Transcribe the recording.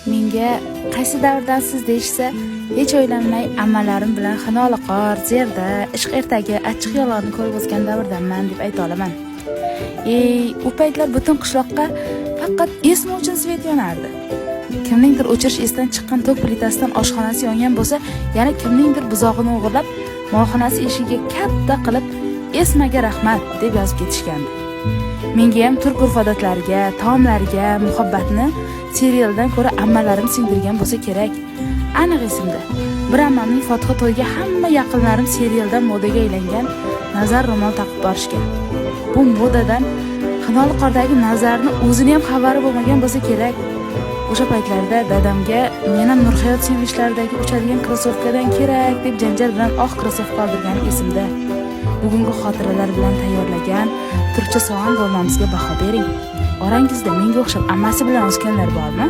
Menga qaysi davrdasiz deyishsa, hech o'ylamay amallarim bilan xinoliqor, zerda, ishq ertagi achchiq yolg'onni ko'rib o'sgan davrdanman deb ayta olaman. U paytlar butun qishloqqa faqat esma uchun svet yonardi. Kimningdir o'chirish esdan chiqqan tok plitasidan oshxonasi yongan bo'lsa, yana kimningdir buzog'ini o'g'irlab, molxonasi eshigiga katta qilib "Esmaga rahmat" deb yozib ketishgandi. Menga ham turk urf-odatlariga, taomlariga muhabbatni serialdan ko'ra ammalarim singdirgan bo'lsa kerak. Aniq esimda. Bir ammamning fotiha to'yiga hamma yaqinlarim serialdan modaga aylangan nazar ro'mol taqib borishgan. Bu modadan xinoliqordagi nazarni o'zini ham xabari bo'lmagan bo'lsa kerak. O'sha paytlarda dadamga men ham Nurhayot sevinchlaridagi uchadigan krossovkadan kerak deb janjal bilan oq krossovka oldirgani esimda. Bugungi xotiralar bilan tayyorlagan turkcha so'g'an dolmamizga baho bering. Orangizda menga o'xshab ammasi bilan o'sganlar bormi?